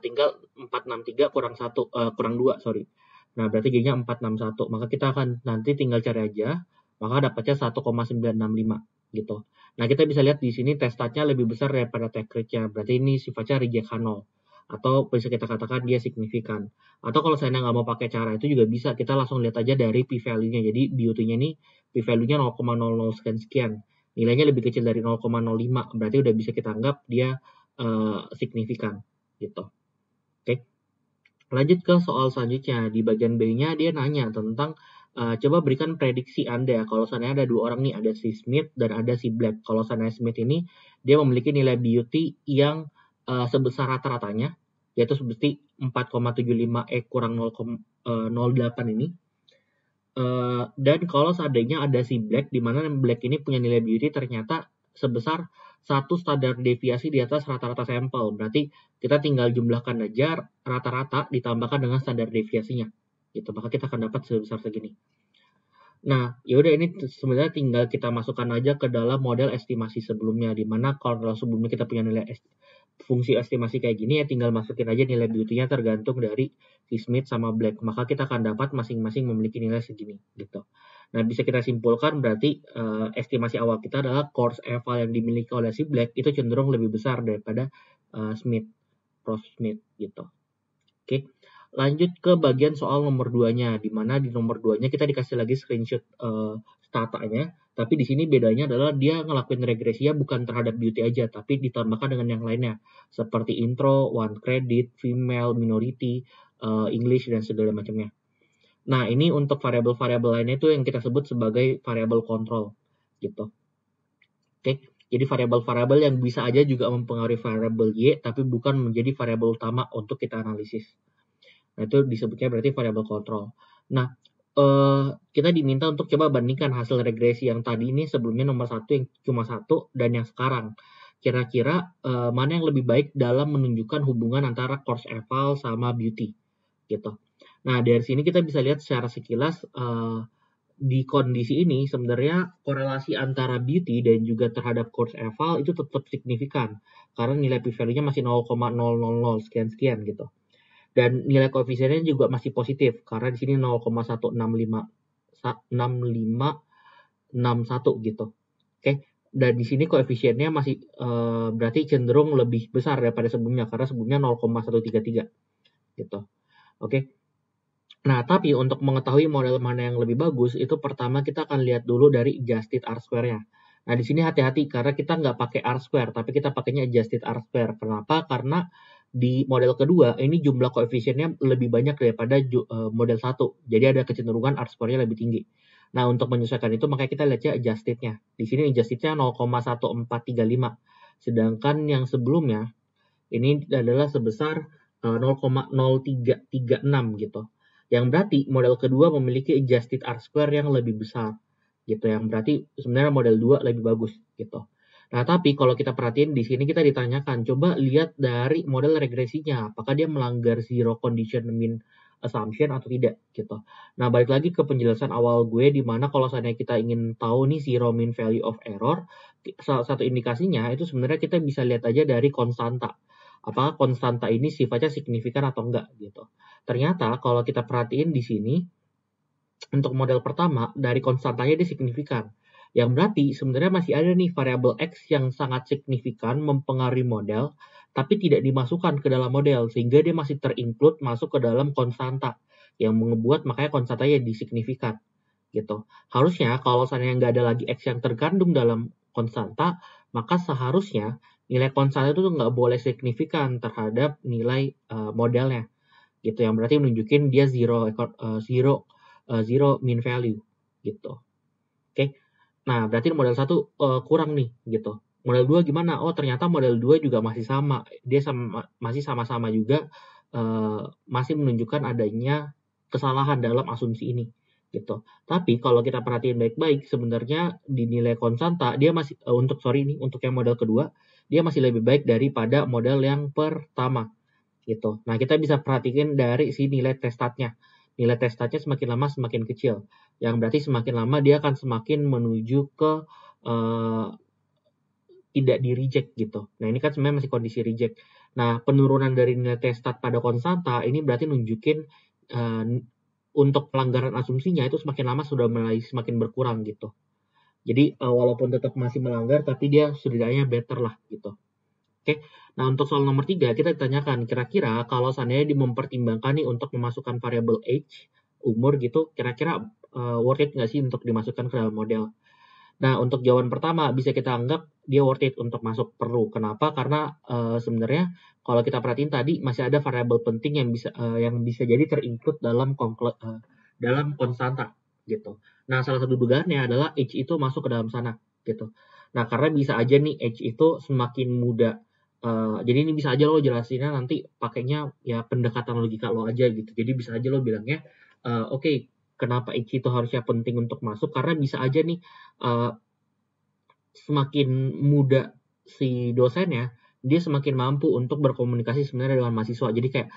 tinggal 463 kurang 1, kurang 2, sorry. Nah, berarti jadinya 461. Maka kita akan nanti tinggal cari aja, maka dapatnya 1,965 gitu. Nah, kita bisa lihat di sini testatnya lebih besar daripada take rate-nya. Berarti ini sifatnya reject H0. atau bisa kita katakan dia signifikan. Atau kalau saya nggak mau pakai cara itu juga bisa, kita langsung lihat aja dari p-value-nya. Jadi BUT-nya ini p-value-nya 0,00 sekian. Nilainya lebih kecil dari 0,05, berarti udah bisa kita anggap dia signifikan gitu. Oke. Lanjut ke soal selanjutnya. Di bagian B-nya dia nanya tentang coba berikan prediksi Anda kalau seandainya ada dua orang nih, ada si Smith dan ada si Black. Kalau seandainya Smith ini dia memiliki nilai BUT yang sebesar rata-ratanya, yaitu seperti 4,75 kurang 0,08 ini. Dan kalau seandainya ada si Black, di mana Black ini punya nilai BUT ternyata sebesar satu standar deviasi di atas rata-rata sampel. Berarti kita tinggal jumlahkan aja rata-rata ditambahkan dengan standar deviasinya. Gitu, maka kita akan dapat sebesar segini. Nah, yaudah ini sebenarnya tinggal kita masukkan aja ke dalam model estimasi sebelumnya, di mana kalau sebelumnya kita punya nilai fungsi estimasi kayak gini, ya tinggal masukin aja nilai BUT-nya tergantung dari si Smith sama Black. Maka kita akan dapat masing-masing memiliki nilai segini gitu. Nah, bisa kita simpulkan berarti estimasi awal kita adalah course eval yang dimiliki oleh si Black itu cenderung lebih besar daripada Prof Smith gitu. Oke. Lanjut ke bagian soal nomor 2-nya, di mana di nomor 2-nya kita dikasih lagi screenshot statanya, tapi di sini bedanya adalah dia ngelakuin regresinya bukan terhadap beauty aja, tapi ditambahkan dengan yang lainnya, seperti intro, one credit, female, minority, English, dan segala macamnya. Nah, ini untuk variabel-variabel lainnya itu yang kita sebut sebagai variabel kontrol, gitu. Oke, jadi variabel-variabel yang bisa aja juga mempengaruhi variabel Y, tapi bukan menjadi variabel utama untuk kita analisis. Nah, itu disebutnya berarti variabel kontrol. Nah, kita diminta untuk coba bandingkan hasil regresi yang tadi ini sebelumnya nomor 1 yang cuma 1 dan yang sekarang. Kira-kira mana yang lebih baik dalam menunjukkan hubungan antara course eval sama beauty gitu. Nah, dari sini kita bisa lihat secara sekilas di kondisi ini sebenarnya korelasi antara beauty dan juga terhadap course eval itu tetap signifikan karena nilai p-value-nya masih 0,000 sekian-sekian gitu. Dan nilai koefisiennya juga masih positif karena di sini 0,16561 gitu. Oke. Dan di sini koefisiennya masih berarti cenderung lebih besar daripada sebelumnya karena sebelumnya 0,133 gitu. Oke. Nah, tapi untuk mengetahui model mana yang lebih bagus itu pertama kita akan lihat dulu dari adjusted R-square-nya. Nah, di sini hati-hati karena kita nggak pakai R-square tapi kita pakainya adjusted R-square. Kenapa? Karena di model kedua ini jumlah koefisiennya lebih banyak daripada model 1. Jadi ada kecenderungan R-square-nya lebih tinggi. Nah, untuk menyesuaikan itu makanya kita lihatnya adjusted-nya. Di sini adjusted-nya 0,1435. Sedangkan yang sebelumnya ini adalah sebesar 0,0336 gitu. Yang berarti model kedua memiliki adjusted R-square yang lebih besar gitu. Yang berarti sebenarnya model 2 lebih bagus gitu. Nah, tapi kalau kita perhatiin di sini kita ditanyakan, coba lihat dari model regresinya, apakah dia melanggar zero condition mean assumption atau tidak gitu. Nah, balik lagi ke penjelasan awal gue di mana kalau seandainya kita ingin tahu nih zero mean value of error, salah satu indikasinya itu sebenarnya kita bisa lihat aja dari konstanta. Apakah konstanta ini sifatnya signifikan atau enggak gitu. Ternyata kalau kita perhatiin di sini untuk model pertama dari konstantanya dia signifikan. Yang berarti sebenarnya masih ada nih variabel X yang sangat signifikan mempengaruhi model, tapi tidak dimasukkan ke dalam model, sehingga dia masih terinclude masuk ke dalam konstanta, yang membuat makanya konstantanya disignifikan. Gitu. Harusnya kalau seandainya nggak ada lagi X yang terkandung dalam konstanta, maka seharusnya nilai konstanta itu nggak boleh signifikan terhadap nilai modelnya. Gitu, yang berarti menunjukin dia zero mean value. Gitu. Oke. Nah, berarti model 1 kurang nih gitu. Model 2 gimana? Oh, ternyata model 2 juga masih sama. Dia masih sama-sama juga masih menunjukkan adanya kesalahan dalam asumsi ini gitu. Tapi kalau kita perhatiin baik-baik sebenarnya di nilai konstanta dia masih untuk yang model kedua dia masih lebih baik daripada model yang pertama gitu. Nah, kita bisa perhatikan dari si nilai testatnya. Nilai testatnya semakin lama semakin kecil. Yang berarti semakin lama dia akan semakin menuju ke tidak di reject gitu. Nah, ini kan sebenarnya masih kondisi reject. Nah, penurunan dari nilai testat pada konstanta ini berarti nunjukin untuk pelanggaran asumsinya itu semakin lama sudah mulai semakin berkurang gitu. Jadi walaupun tetap masih melanggar tapi dia setidaknya better lah gitu. Oke, nah untuk soal nomor 3 kita ditanyakan kira-kira kalau seandainya mempertimbangkan nih untuk memasukkan variabel age, umur gitu, kira-kira worth it nggak sih untuk dimasukkan ke dalam model? Nah, untuk jawaban pertama bisa kita anggap dia worth it untuk masuk, perlu. Kenapa? Karena sebenarnya kalau kita perhatiin tadi masih ada variabel penting yang bisa jadi terinclude dalam konstanta gitu. Nah, salah satu dugaannya adalah age itu masuk ke dalam sana gitu. Nah, karena bisa aja nih age itu semakin muda. Jadi ini bisa aja lo jelasinnya nanti pakainya ya pendekatan logika lo aja gitu. Jadi bisa aja lo bilangnya oke, kenapa age itu harusnya penting untuk masuk karena bisa aja nih semakin muda si dosennya, dia semakin mampu untuk berkomunikasi sebenarnya dengan mahasiswa. Jadi kayak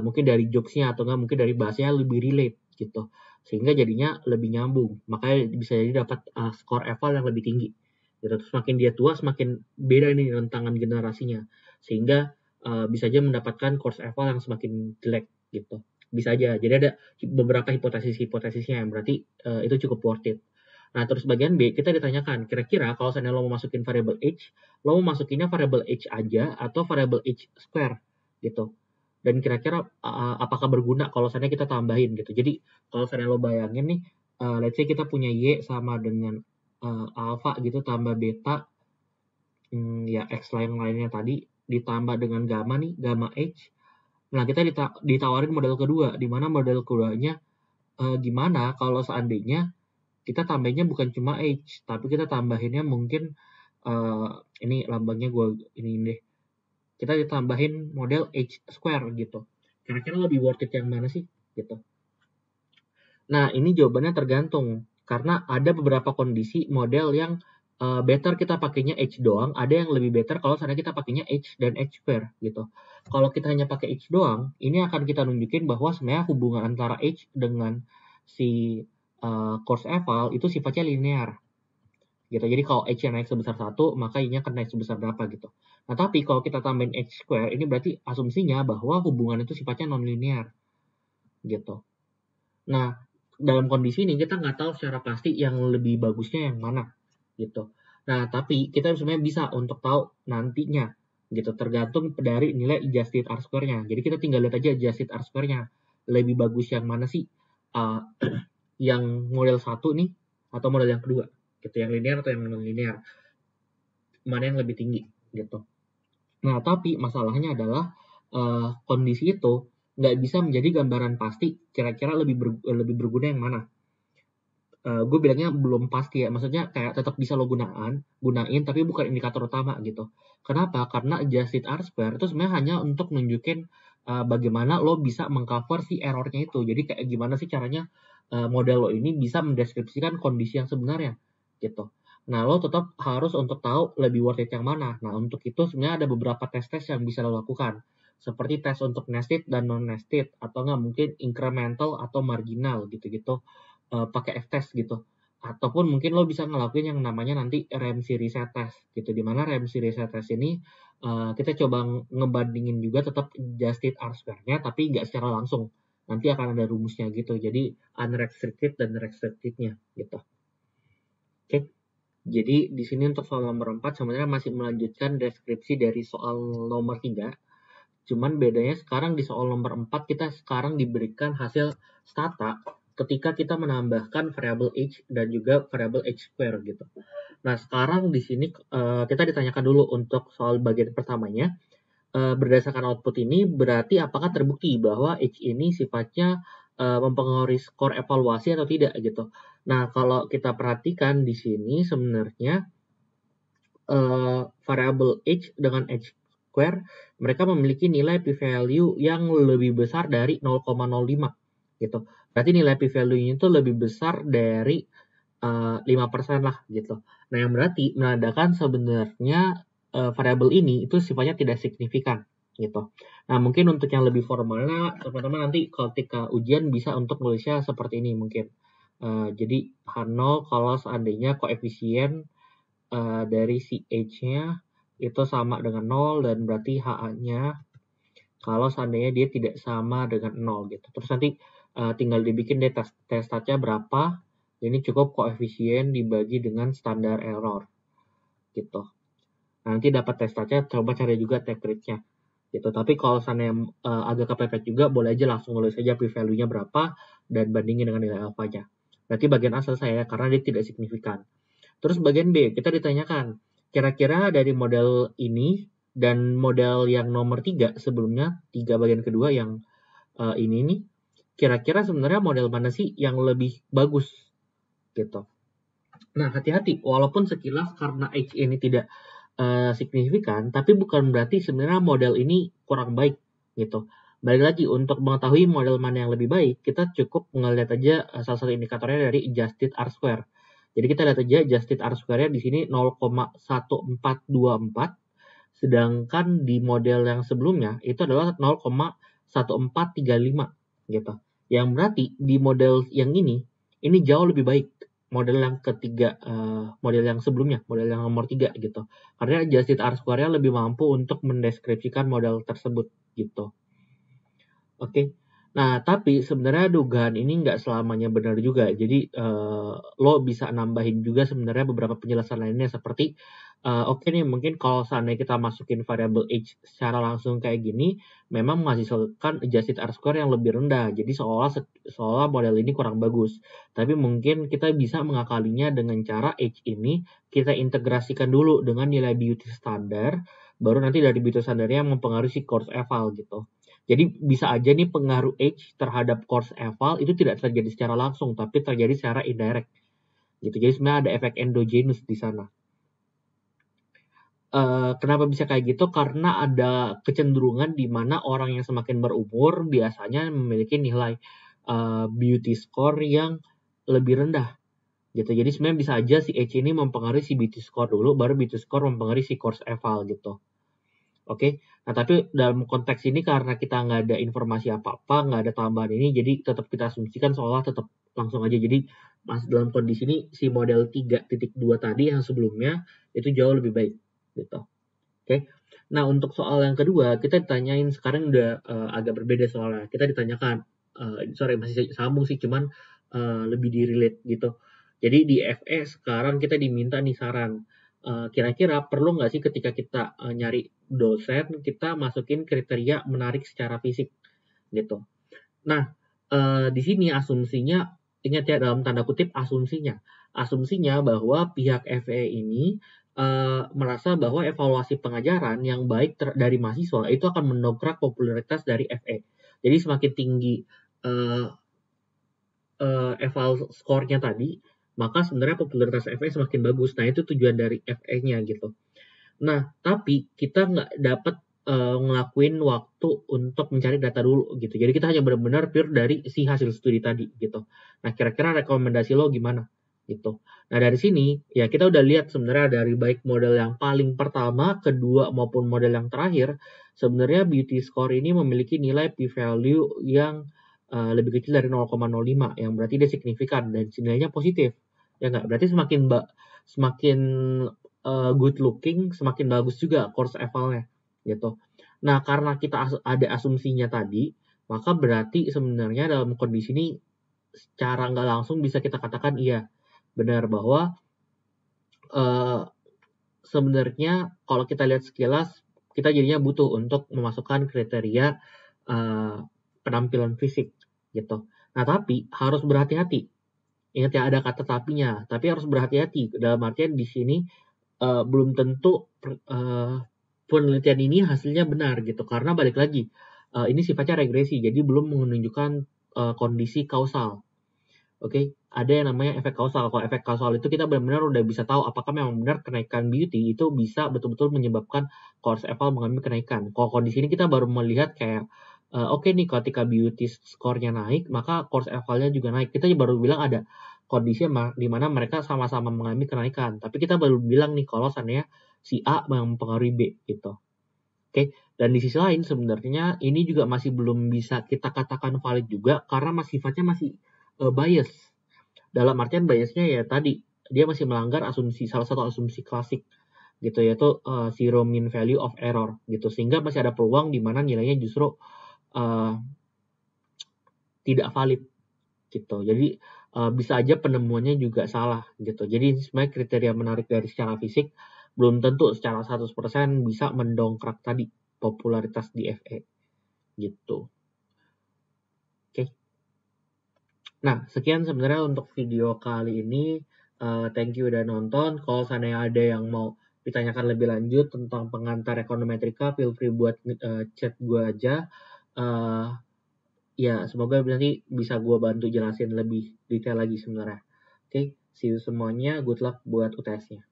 mungkin dari jokesnya atau enggak mungkin dari bahasanya lebih relate gitu. Sehingga jadinya lebih nyambung. Makanya bisa jadi dapat skor eval yang lebih tinggi. Gitu. Semakin dia tua, semakin beda nih rentangan generasinya. Sehingga bisa aja mendapatkan course eval yang semakin jelek gitu. Bisa aja. Jadi ada beberapa hipotesis-hipotesisnya yang berarti itu cukup worth it. Nah, terus bagian B, kita ditanyakan, kira-kira kalau seandainya lo mau masukin variable age, lo mau masukinnya variable age aja atau variable age square gitu. Dan kira-kira apakah berguna kalau seandainya kita tambahin gitu. Jadi, kalau seandainya lo bayangin nih, let's say kita punya Y sama dengan alpha gitu tambah beta, ya X lainnya tadi, ditambah dengan gamma nih, gamma H. Nah, kita ditawarin model kedua, di mana model keduanya gimana kalau seandainya kita tambahinnya bukan cuma H, tapi kita tambahinnya mungkin ini lambangnya gue ini deh. Kita ditambahin model H square gitu. Kira-kira lebih worth it yang mana sih? Gitu. Nah, ini jawabannya tergantung. Karena ada beberapa kondisi model yang better kita pakainya H doang, ada yang lebih better kalau seandainya kita pakainya H dan H square gitu. Kalau kita hanya pakai H doang, ini akan kita nunjukin bahwa sebenarnya hubungan antara H dengan si course eval itu sifatnya linear gitu. Jadi kalau H-nya naik sebesar 1, maka I-nya akan naik sebesar berapa gitu. Nah, tapi kalau kita tambahin H square, ini berarti asumsinya bahwa hubungan itu sifatnya non-linear gitu. Nah, dalam kondisi ini kita nggak tahu secara pasti yang lebih bagusnya yang mana gitu. Nah, tapi kita sebenarnya bisa untuk tahu nantinya gitu, tergantung dari nilai adjusted R square-nya. Jadi kita tinggal lihat aja adjusted R square-nya. Lebih bagus yang mana sih? Yang model 1 nih atau model yang kedua? Gitu, yang linear atau yang non-linear? Mana yang lebih tinggi gitu. Nah, tapi masalahnya adalah kondisi itu nggak bisa menjadi gambaran pasti kira-kira lebih berguna yang mana. Gue bilangnya belum pasti ya, maksudnya kayak tetap bisa lo gunain tapi bukan indikator utama gitu. Kenapa? Karena adjusted R square itu sebenarnya hanya untuk nunjukin bagaimana lo bisa mengcover si errornya itu. Jadi kayak gimana sih caranya model lo ini bisa mendeskripsikan kondisi yang sebenarnya gitu. Nah, lo tetap harus untuk tahu lebih worth it yang mana. Nah, untuk itu sebenarnya ada beberapa tes-tes yang bisa lo lakukan. Seperti tes untuk nested dan non-nested, atau nggak mungkin incremental atau marginal gitu-gitu. Pakai F-test gitu. Ataupun mungkin lo bisa ngelakuin yang namanya nanti Ramsey reset test gitu. Dimana Ramsey reset test ini kita coba ngebandingin juga tetap adjusted R square-nya tapi nggak secara langsung. Nanti akan ada rumusnya gitu. Jadi unrestricted dan restricted-nya gitu. Oke. Jadi di sini untuk soal nomor 4 sebenarnya masih melanjutkan deskripsi dari soal nomor 3. Cuman bedanya sekarang di soal nomor 4 kita sekarang diberikan hasil stata ketika kita menambahkan variabel H dan juga variabel H square gitu. Nah, sekarang di sini kita ditanyakan dulu untuk soal bagian pertamanya. Berdasarkan output ini berarti apakah terbukti bahwa H ini sifatnya mempengaruhi skor evaluasi atau tidak gitu. Nah, kalau kita perhatikan di sini sebenarnya variabel H dengan H square mereka memiliki nilai p-value yang lebih besar dari 0,05 gitu. Berarti nilai p-value-nya itu lebih besar dari 5% lah gitu. Nah, yang berarti menandakan sebenarnya variabel ini itu sifatnya tidak signifikan gitu. Nah, mungkin untuk yang lebih formalnya teman-teman nanti ketika ujian bisa untuk nulisnya seperti ini mungkin. Jadi H0 kalau seandainya koefisien dari si H-nya itu sama dengan 0 dan berarti HA-nya kalau seandainya dia tidak sama dengan 0 gitu. Terus nanti tinggal dibikin deh testatnya berapa. Ini cukup koefisien dibagi dengan standar error gitu. Nanti dapat test touch-nya, coba cari juga take rate-nya gitu. Tapi kalau sana agak kepepet juga, boleh aja langsung nulis aja p-value-nya berapa dan bandingin dengan nilai alfanya. Berarti bagian A selesai ya, karena dia tidak signifikan. Terus bagian B, kita ditanyakan, kira-kira dari model ini dan model yang nomor 3 sebelumnya, 3 bagian kedua yang ini nih, kira-kira sebenarnya model mana sih yang lebih bagus gitu. Nah, hati-hati, walaupun sekilas karena H ini tidak signifikan, tapi bukan berarti sebenarnya model ini kurang baik gitu. Balik lagi, untuk mengetahui model mana yang lebih baik, kita cukup melihat aja salah satu indikatornya dari adjusted R-square. Jadi kita lihat aja adjusted R-square-nya di sini 0,1424, sedangkan di model yang sebelumnya itu adalah 0,1435 gitu. Yang berarti di model yang ini jauh lebih baik model yang ketiga, model yang sebelumnya, model yang nomor 3 gitu. Karena adjusted R-square-nya lebih mampu untuk mendeskripsikan model tersebut gitu. Oke. Nah, tapi sebenarnya dugaan ini nggak selamanya benar juga. Jadi, lo bisa nambahin juga sebenarnya beberapa penjelasan lainnya seperti, oke nih mungkin kalau seandainya kita masukin variable age secara langsung kayak gini, memang menghasilkan adjusted R-square yang lebih rendah. Jadi seolah model ini kurang bagus. Tapi mungkin kita bisa mengakalinya dengan cara age ini kita integrasikan dulu dengan nilai beauty standar, baru nanti dari beauty standarnya mempengaruhi si course eval gitu. Jadi bisa aja nih pengaruh age terhadap course eval itu tidak terjadi secara langsung, tapi terjadi secara indirect. Gitu. Jadi sebenarnya ada efek endogenous di sana. Kenapa bisa kayak gitu? Karena ada kecenderungan di mana orang yang semakin berumur biasanya memiliki nilai beauty score yang lebih rendah. Gitu. Jadi sebenarnya bisa aja si age ini mempengaruhi si beauty score dulu, baru beauty score mempengaruhi si course eval gitu. Oke, nah tapi dalam konteks ini karena kita nggak ada informasi apa-apa, nggak ada tambahan ini, jadi tetap kita asumsikan seolah tetap langsung aja. Jadi dalam kondisi ini si model 3.2 tadi yang sebelumnya itu jauh lebih baik gitu. Oke. Nah, untuk soal yang kedua, kita ditanyain sekarang udah agak berbeda soalnya. Kita ditanyakan masih sambung sih, cuman lebih di-relate gitu. Jadi di FE sekarang kita diminta nih saran. Kira-kira perlu nggak sih ketika kita nyari dosen, kita masukin kriteria menarik secara fisik gitu. Nah, di sini asumsinya, ingat ya dalam tanda kutip asumsinya. Asumsinya bahwa pihak FE ini merasa bahwa evaluasi pengajaran yang baik dari mahasiswa itu akan mendongkrak popularitas dari FE. Jadi semakin tinggi eval score-nya tadi, maka sebenarnya popularitas FE semakin bagus. Nah, itu tujuan dari FE-nya gitu. Nah, tapi kita nggak dapat ngelakuin waktu untuk mencari data dulu gitu. Jadi kita hanya benar-benar pure dari si hasil studi tadi gitu. Nah, kira-kira rekomendasi lo gimana gitu. Nah, dari sini ya kita udah lihat sebenarnya dari baik model yang paling pertama, kedua maupun model yang terakhir, sebenarnya beauty score ini memiliki nilai p-value yang lebih kecil dari 0,05 yang berarti dia signifikan dan nilainya positif. Ya nggak? Berarti semakin good looking, semakin bagus juga course evalnya gitu. Nah, karena kita ada asumsinya tadi, maka berarti sebenarnya dalam kondisi ini secara nggak langsung bisa kita katakan iya benar bahwa sebenarnya kalau kita lihat sekilas kita jadinya butuh untuk memasukkan kriteria penampilan fisik gitu. Nah, tapi harus berhati-hati. Ingat ya ada kata tapinya, tapi harus berhati-hati dalam artian di sini belum tentu penelitian ini hasilnya benar gitu karena balik lagi ini sifatnya regresi jadi belum menunjukkan kondisi kausal. Oke, ada yang namanya efek kausal. Kalau efek kausal itu kita benar-benar udah bisa tahu apakah memang benar kenaikan beauty itu bisa betul-betul menyebabkan course eval mengalami kenaikan. Kalau kondisi ini kita baru melihat kayak oke nih ketika beauty score-nya naik, maka course eval-nya juga naik. Kita baru bilang ada kondisi di mana mereka sama-sama mengalami kenaikan. Tapi kita baru bilang nih kalau seandainya si A mempengaruhi B gitu. Oke, dan di sisi lain sebenarnya ini juga masih belum bisa kita katakan valid juga karena sifatnya masih bias. Dalam artian biasnya ya tadi dia masih melanggar salah satu asumsi klasik gitu yaitu zero mean value of error gitu sehingga masih ada peluang di mana nilainya justru tidak valid gitu. Jadi bisa aja penemuannya juga salah gitu. Jadi sebenarnya kriteria menarik dari secara fisik belum tentu secara 100% bisa mendongkrak tadi popularitas di FE gitu. Oke. Nah, sekian sebenarnya untuk video kali ini. Thank you udah nonton. Kalau seandainya ada yang mau ditanyakan lebih lanjut tentang pengantar ekonometrika, feel free buat chat gue aja. Ya, semoga nanti bisa gue bantu jelasin lebih detail lagi sebenarnya. Oke, see you semuanya. Good luck buat UTS-nya.